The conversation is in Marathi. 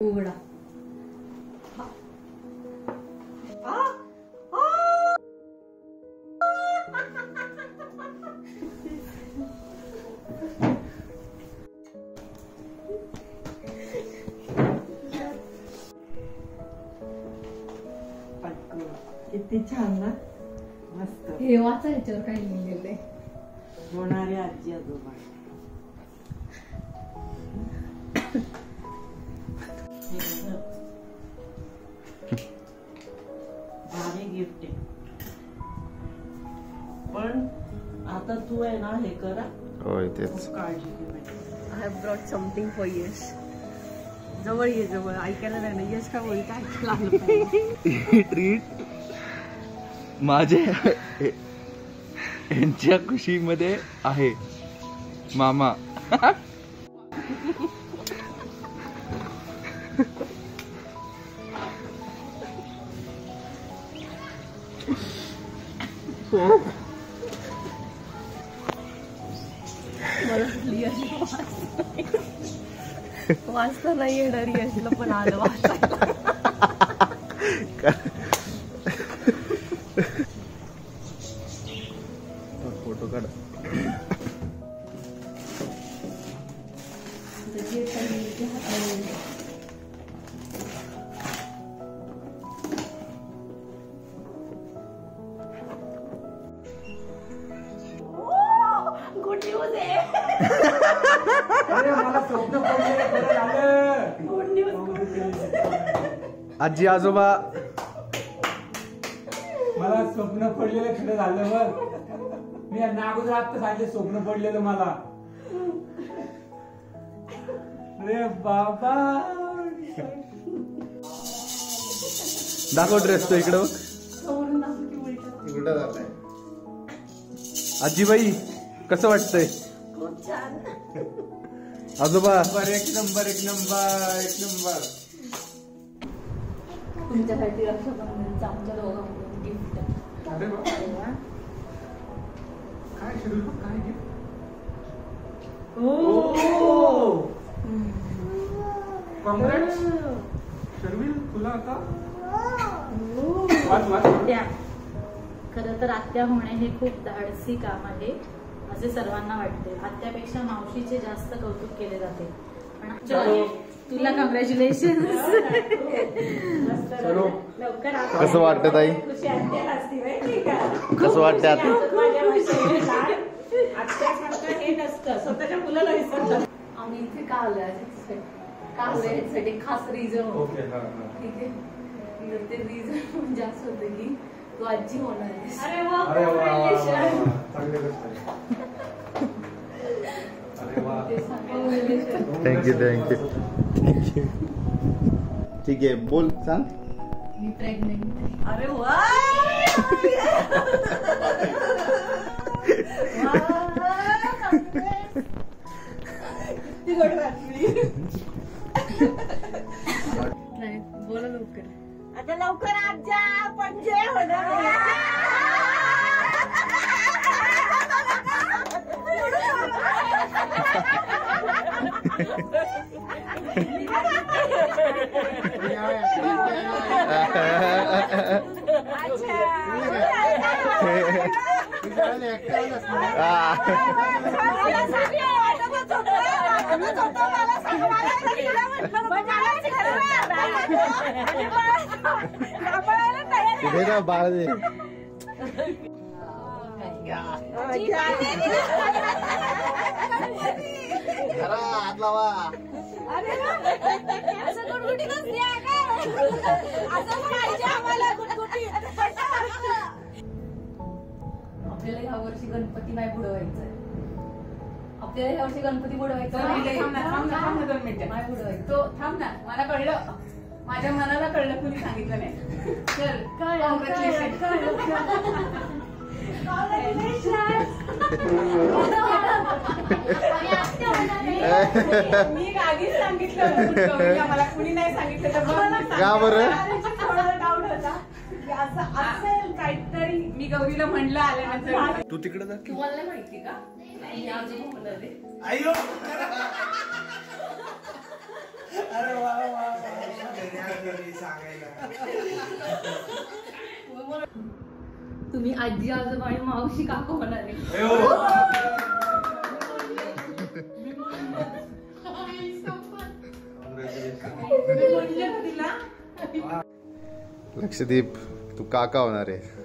उघडा. किती छान ना, मस्त. हे वाचा, ह्याच्यावर काय लिहिलेलं आहे. होणारे आजी आजोबा. भारी गिफ्ट आहे. पण आता तू आहे ना, हे करा. होय तेच. काळजी घे बाई. I have brought something for Yash. जवळ ये, जवळ. ऐकायला नाही ना, यश का बोलता ऐकायला आलं पाहिजे. ट्रीट माझे यांच्या खुशीमध्ये आहे मामा. वाचता नाही येणार यशला, पण आलं वाचायला. फोटो काढ. गुड न्यूज आहे. मला स्वप्न पडलेलं खरं झालं. Good news. आजी आजोबा, मला स्वप्न पडलेलं खरं झालं. बघ, मी यांना अगोदर आता सांगितलं स्वप्न पडलेलं मला. अरे बाबा, दाखव ड्रेस तो इकडं. समोरून दाखव की उलट. आजीबाई कसं वाटतंय? खूप छान. आजोबा एक नंबर, एक नंबर, एक नंबर. तुमच्यासाठी रक्षाबंधनचं आमच्या दोघांकडून गिफ्ट. अरे वा, काय शेड्यूल, काय गिफ्ट. काँग्रेट्स शर्विल, तुला आता त्या खरं तर आत्या होणे हे खूप धाडसी काम आहे असे सर्वांना वाटते. आत्यापेक्षा मावशीचे जास्त कौतुक केले जाते. पण तुला कॉंग्रॅच्युलेशन. लवकर कसं वाटतं ताई? कसं वाटतं आता? हे नसतं, स्वतःच्या मुलाला विसरतात. आम्ही इथे का आलोय, का आलोय यासाठी खास रिझन होतं. ठीक आहे, तर ते रिझन म्हणजे असं होतं की तू आजी होणार आहेस. अरे वा, अरे वा, चांगली गोष्ट आहे. अरे वा, थँक्यू थँक्यू थँक्यू. ठीक आहे, बोल, सांग. मी प्रेग्नेंट. अरे वा. किती गोड वाटली. नाही, बोला लवकर. आता लवकर आजा, पणजे होणार. बाळ दे. हात लावा. आपल्याला ह्या वर्षी गणपती नाही बुडवायचंय. आपल्याला ह्या वर्षी गणपती बुडवायचा नाही बुडवायचं. तो थांब ना, मला कळलं, माझ्या मनाला कळलं, कुणी सांगितलं नाही. चल, मी आधीच सांगितलं, मला कुणी नाही सांगितलं. का बरं? डाऊट होता की असं असेल काहीतरी. मी गौरीला म्हणलं आल्यानंतर. तू तिकडे जा. तुम्हाला नाही माहिती का? आजोबा होणार आहे. अरे वा वा तुम्ही आजी आजोबा आणि मावशी काका होणार आहे. लक्षदीप तू काका होणार आहे.